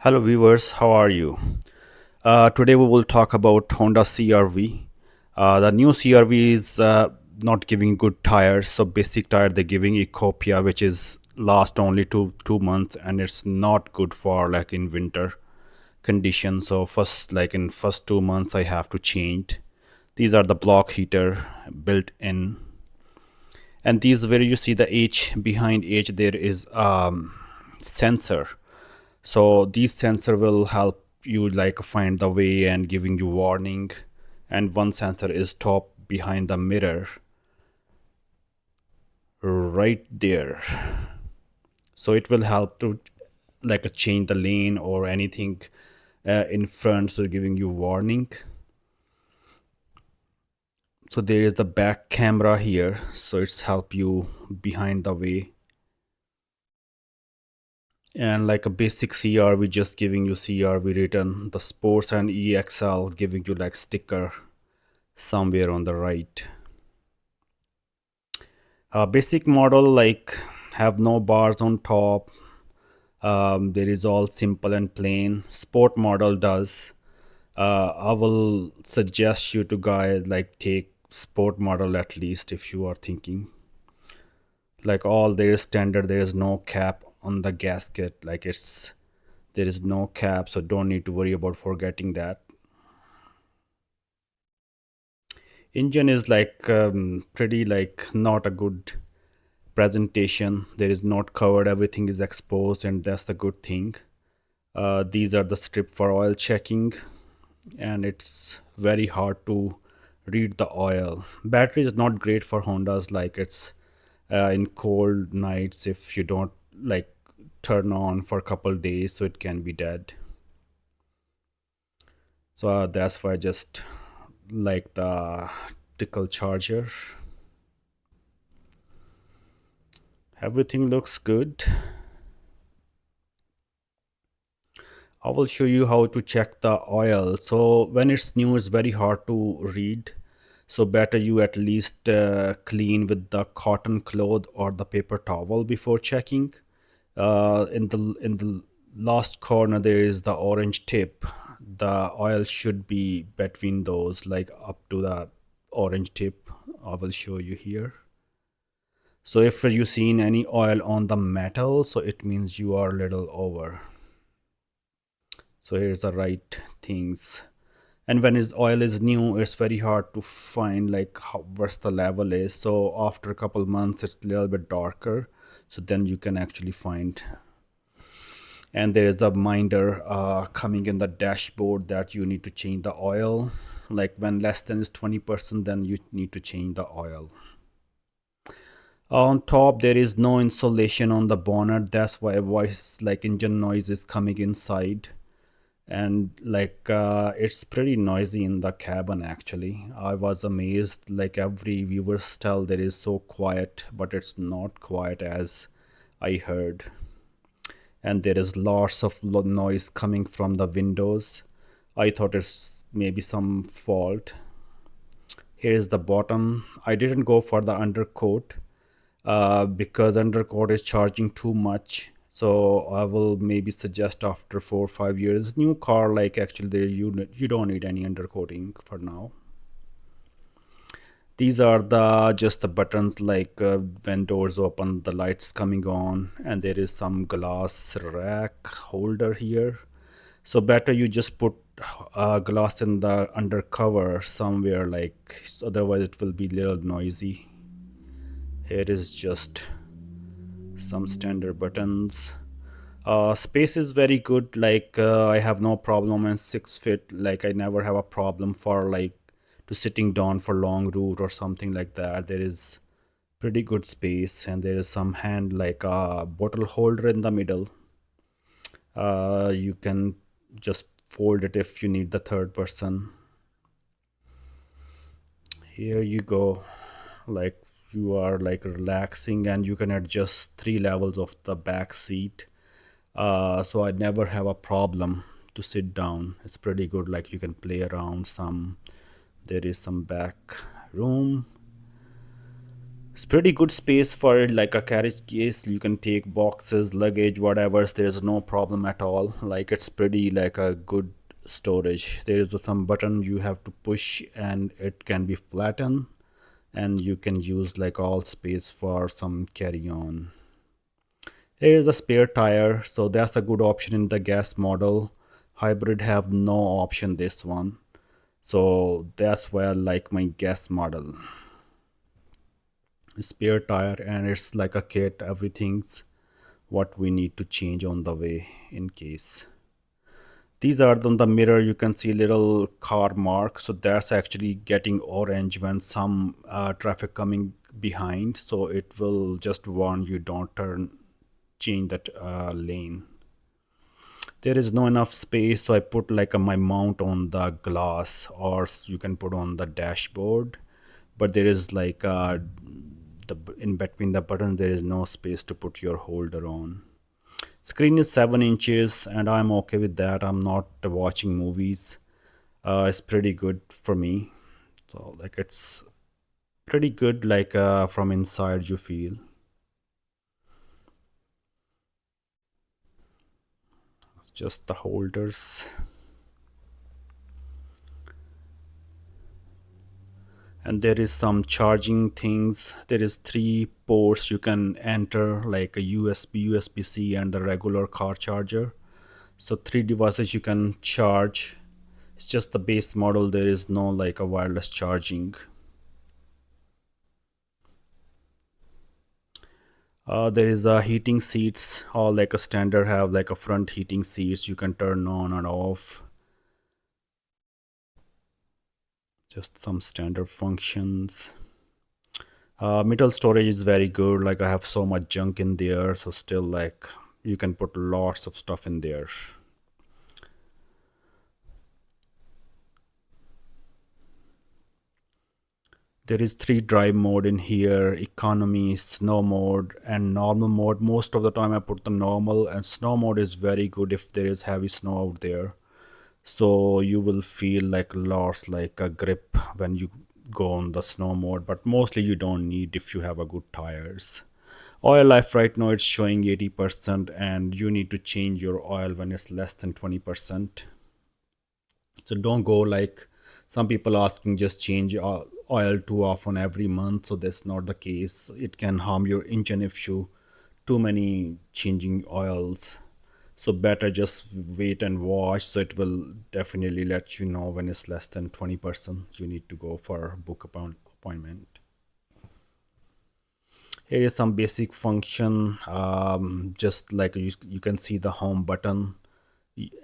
Hello viewers, how are you? Today we will talk about Honda CRV. The new CRV is not giving good tires. So basic tire they're giving Ecopia, which is last only two months, and it's not good for like in winter conditions. So first, like in first 2 months, I have to change. These are the block heater built in, and these where you see the H behind H there is sensor. So these sensor will help you like find the way and giving you warning. And one sensor is top behind the mirror right there, so it will help to like change the lane or anything in front, so giving you warning. So there is the back camera here, so it's help you behind the way. And like a basic CRV just giving you CRV written, the sports and EXL giving you like sticker somewhere on the right. Basic model like have no bars on top. There is all simple and plain. Sport model does. I will suggest you to guys like take sport model at least if you are thinking. Like all there is standard. There is no cap on the gasket. Like it's there is no cap, so don't need to worry about forgetting that. Engine is like pretty like not a good presentation. There is not covered, everything is exposed, and that's the good thing. These are the strip for oil checking, and it's very hard to read the oil. Battery is not great for Hondas, like it's in cold nights if you don't like turn on for a couple days, so it can be dead. So that's why I just like the tickle charger. Everything looks good. I will show you how to check the oil. So when it's new, it's very hard to read. So better you at least clean with the cotton cloth or the paper towel before checking. In the last corner there is the orange tip. The oil should be between those, like up to the orange tip. I will show you here. So if you seen any oil on the metal, so it means you are little over. So here's the right things. And when his oil is new, it's very hard to find like how what's the level is. So after a couple months it's a little bit darker, so then you can actually find. And there is a minder coming in the dashboard that you need to change the oil. Like when less than is 20%, then you need to change the oil. On top there is no insulation on the bonnet, that's why voice like engine noise is coming inside. And like it's pretty noisy in the cabin. Actually, I was amazed, like every viewer's tell that is so quiet, but it's not quiet as I heard. And there is lots of noise coming from the windows. I thought it's maybe some fault. Here is the bottom. I didn't go for the undercoat because undercoat is charging too much. So I will maybe suggest after 4 or 5 years, new car like actually there you don't need any undercoating for now. These are the just the buttons, like when doors open, the lights coming on, and there is some glass rack holder here. So better you just put glass in the undercover somewhere, like otherwise it will be little noisy. Here is just some standard buttons. Space is very good, like I have no problem in 6 feet, like I never have a problem for like to sitting down for long route or something like that. There is pretty good space, and there is some hand like a bottle holder in the middle. You can just fold it if you need the third person. Here you go, like you are like relaxing, and you can adjust 3 levels of the back seat. So I never have a problem to sit down. It's pretty good, like you can play around some. There is some back room. It's pretty good space for it, like a carriage case. You can take boxes, luggage, whatever. There's no problem at all. Like it's pretty like a good storage. There is some button you have to push, and it can be flattened, and you can use like all space for some carry on. Here is a spare tire, so that's a good option in the gas model. Hybrid have no option this one, so that's why I like my gas model. Spare tire, and it's like a kit, everything's what we need to change on the way in case. These are on the mirror, you can see little car mark, so that's actually getting orange when some traffic coming behind, so it will just warn you don't change that lane. There is no enough space, so I put like my mount on the glass, or you can put on the dashboard, but there is like the in between the button there is no space to put your holder on. Screen is 7 inches, and I'm okay with that. I'm not watching movies. It's pretty good for me. So like it's pretty good, like from inside you feel. It's just the holders. And there is some charging things. There is three ports you can enter, like a USB, USB-C, and the regular car charger. So three devices you can charge. It's just the base model. There is no like a wireless charging. There is a heating seats, all like a standard have like a front heating seats you can turn on and off. Just some standard functions. Middle storage is very good. Like I have so much junk in there, so still like you can put lots of stuff in there. There is three drive mode in here: economy, snow mode, and normal mode. Most of the time I put the normal, and snow mode is very good if there is heavy snow out there. So you will feel like lost like a grip when you go on the snow mode, but mostly you don't need if you have a good tires. Oil life right now it's showing 80%, and you need to change your oil when it's less than 20%. So don't go like some people asking just change oil too often every month. So that's not the case. It can harm your engine if you too many changing oils. So better just wait and watch. So it will definitely let you know when it's less than 20%. You need to go for book appointment. Here is some basic function. Just like you can see the home button,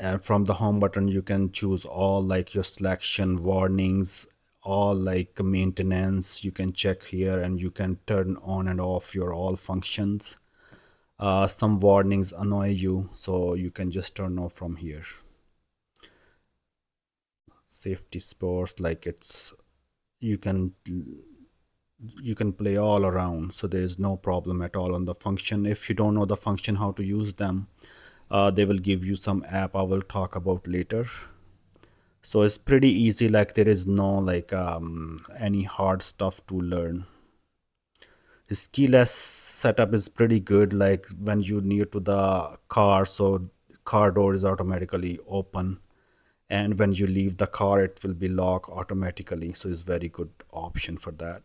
and from the home button you can choose all like your selection, warnings, all like maintenance. You can check here, and you can turn on and off your all functions. Some warnings annoy you, so you can just turn off from here. Safety sports, like it's you can play all around, so there is no problem at all on the function. If you don't know the function how to use them, they will give you some app I will talk about later. So it's pretty easy, like there is no like any hard stuff to learn. His keyless setup is pretty good, like when you near to the car, so car door is automatically open, and when you leave the car it will be locked automatically, so it's very good option for that.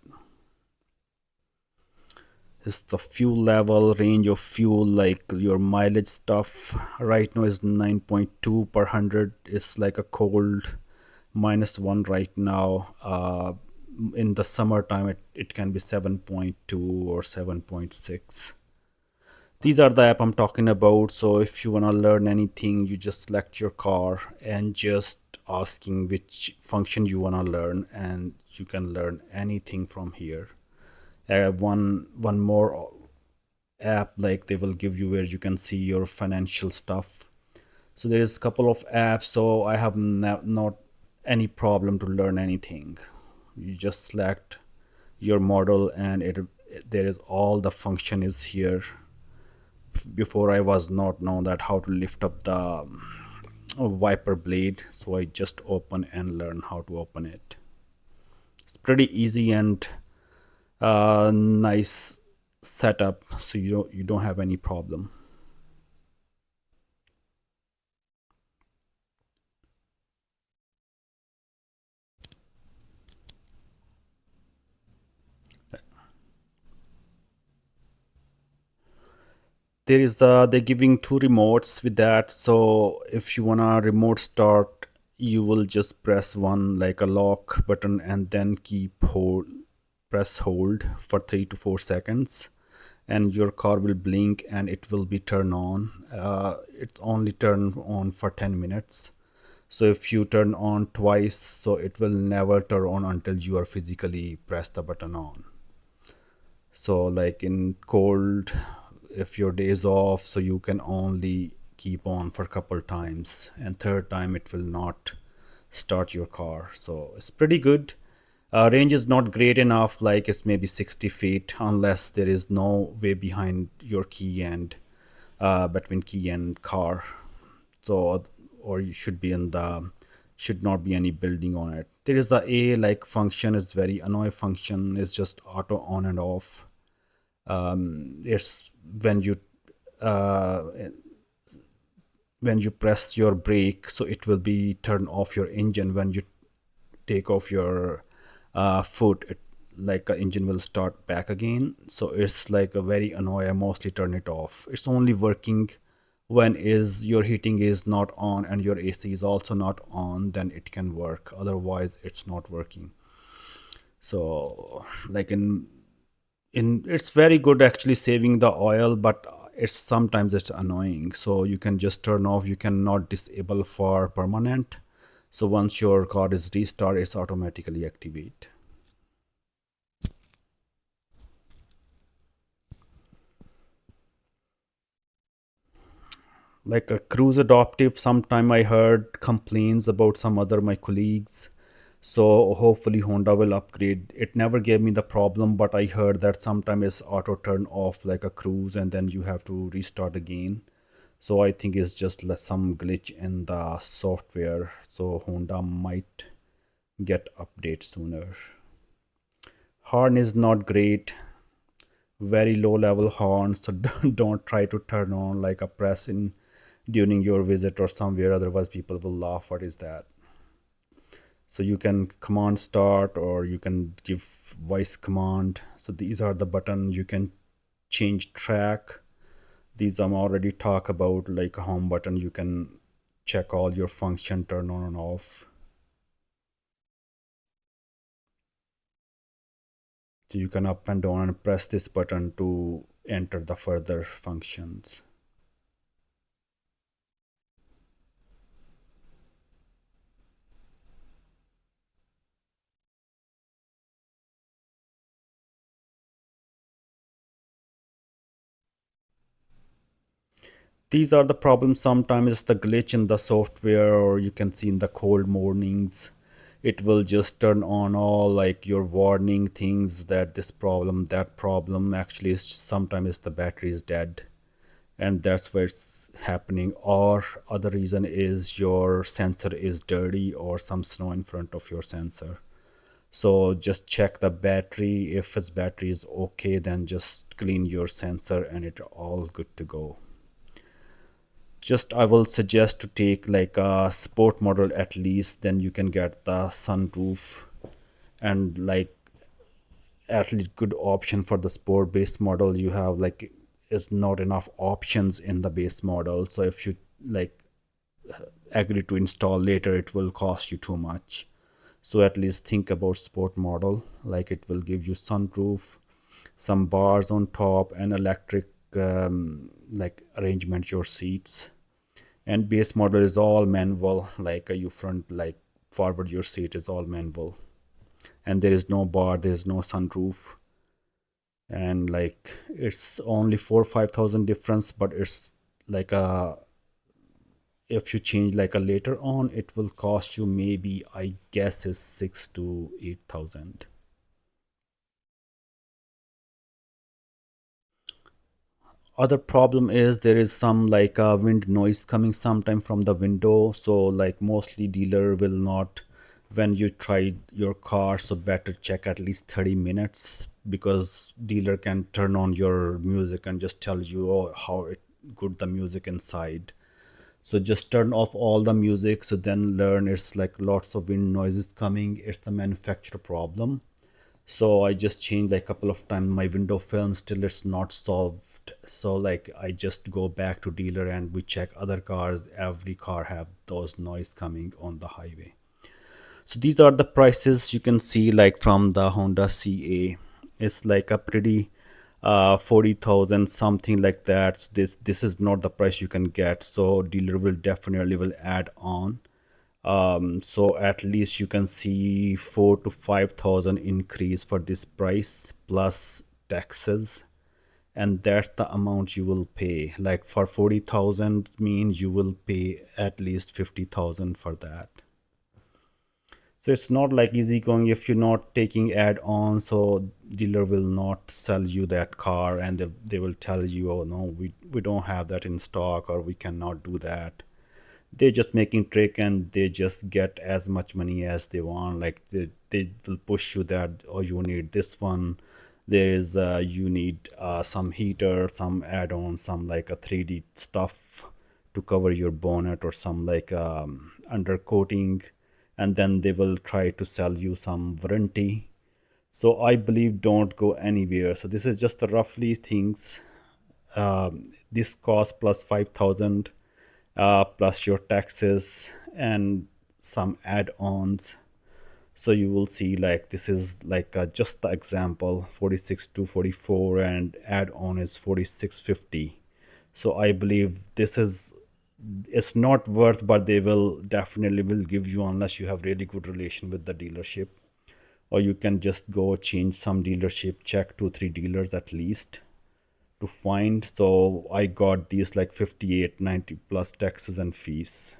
Is the fuel level, range of fuel, like your mileage stuff. Right now is 9.2 per 100. Is like a cold -1 right now. In the summertime it can be 7.2 or 7.6. These are the app I'm talking about. So if you want to learn anything, you just select your car and just asking which function you want to learn, and you can learn anything from here. One more app like they will give you where you can see your financial stuff. So there's a couple of apps, so I have not any problem to learn anything. You just select your model, and there is all the function is here. Before I was not know that how to lift up the wiper blade, so I just open and learn how to open it. It's pretty easy, and Nice setup, so you don't have any problem. They're giving two remotes with that. So if you wanna remote start, you will just press one like a lock button and then press hold for 3 to 4 seconds, and your car will blink and it will be turned on. It only turn on for 10 minutes. So if you turn on twice, so it will never turn on until you are physically press the button on. So like in cold, if your day is off, so you can only keep on for a couple times, and third time it will not start your car. So it's pretty good. Range is not great enough, like it's maybe 60 feet, unless there is no way behind your key and between key and car. So, or you should be in the, should not be any building on it. There is the A like function is very annoying function. It's just auto on and off. It's uh, when you press your brake, so it will be turn off your engine. When you take off your foot, like a engine will start back again. So it's like a very annoying. I mostly turn it off. It's only working when is your heating is not on and your AC is also not on, then it can work. Otherwise it's not working. So like in it's very good actually saving the oil, but it's sometimes it's annoying. So you can just turn off, you cannot disable for permanent. So once your car is restart, it's automatically activate. Like a cruise adaptive, sometime I heard complaints about some other my colleagues. So hopefully Honda will upgrade. It never gave me the problem, but I heard that sometimes it's auto turn off like a cruise and then you have to restart again. So I think it's just some glitch in the software. So Honda might get update sooner. Horn is not great, very low level horn. So don't try to turn on like a press in during your visit or somewhere. Otherwise, people will laugh. What is that? So you can command start or you can give voice command. So these are the buttons. You can change track. These I'm already talk about, like a home button. You can check all your function, turn on and off. So you can up and down and press this button to enter the further functions. These are the problems. Sometimes it's the glitch in the software, or you can see in the cold mornings it will just turn on all like your warning things that this problem, that problem. Actually is sometimes the battery is dead, and that's where it's happening. Or other reason is your sensor is dirty or some snow in front of your sensor. So just check the battery. If its battery is okay, then just clean your sensor and it's all good to go. Just I will suggest to take like a sport model at least, then you can get the sunroof and like at least good option for the sport base model. You have like is not enough options in the base model. So if you like agree to install later, it will cost you too much. So at least think about sport model, like it will give you sunroof, some bars on top, and electric like arrangement your seats. And base model is all manual, like you front like forward your seat is all manual, and there is no bar, there is no sunroof. And like it's only 4 or 5 thousand difference, but it's like a, if you change like a later on, it will cost you maybe I guess is 6 to 8 thousand. Other problem is there is some like wind noise coming sometime from the window. So like mostly dealer will not when you try your car, so better check at least 30 minutes, because dealer can turn on your music and just tell you, oh, how good the music inside. So just turn off all the music, so then learn it's like lots of wind noises coming, it's the manufacturer problem. So I just changed like a couple of times my window film, still it's not solved. So like I just go back to dealer and we check other cars, every car have those noise coming on the highway. So these are the prices you can see, like from the Honda CA. It's like a pretty 40,000 something like that. So this is not the price you can get. So dealer will definitely will add on. So at least you can see 4 to 5,000 increase for this price plus taxes, and that's the amount you will pay. Like for 40,000 means you will pay at least 50,000 for that. So it's not like easy going if you're not taking add-on. So dealer will not sell you that car, and they will tell you, oh no, we don't have that in stock, or we cannot do that. They're just making trick, and they just get as much money as they want. Like they will push you that, oh, you need this one, there is you need some heater, some add-on, some like a 3D stuff to cover your bonnet, or some like undercoating, and then they will try to sell you some warranty. So I believe don't go anywhere. So this is just the roughly things. This cost plus 5,000 plus your taxes and some add-ons. So you will see like this is like just the example 46 to 44, and add-on is 4650. So I believe this is, it's not worth, but they will definitely will give you unless you have really good relation with the dealership. Or you can just go change some dealership, check 2 3 dealers at least to find. So I got these like 5890 plus taxes and fees.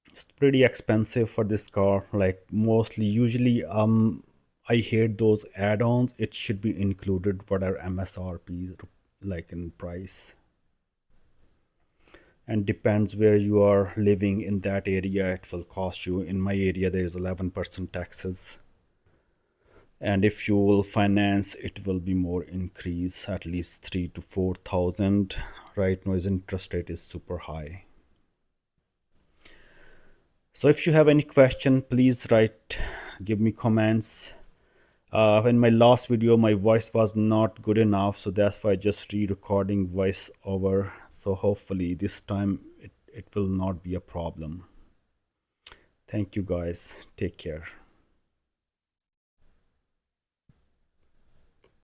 It's pretty expensive for this car. Like mostly usually I hate those add-ons. It should be included whatever MSRP like in price, and depends where you are living in that area, it will cost you. In my area there is 11% taxes, and if you will finance it will be more increase, at least 3 to 4 thousand. Right now his interest rate is super high. So if you have any question, please write, give me comments. In my last video my voice was not good enough, so that's why I just re-recording voice over. So hopefully this time it will not be a problem. Thank you guys, take care.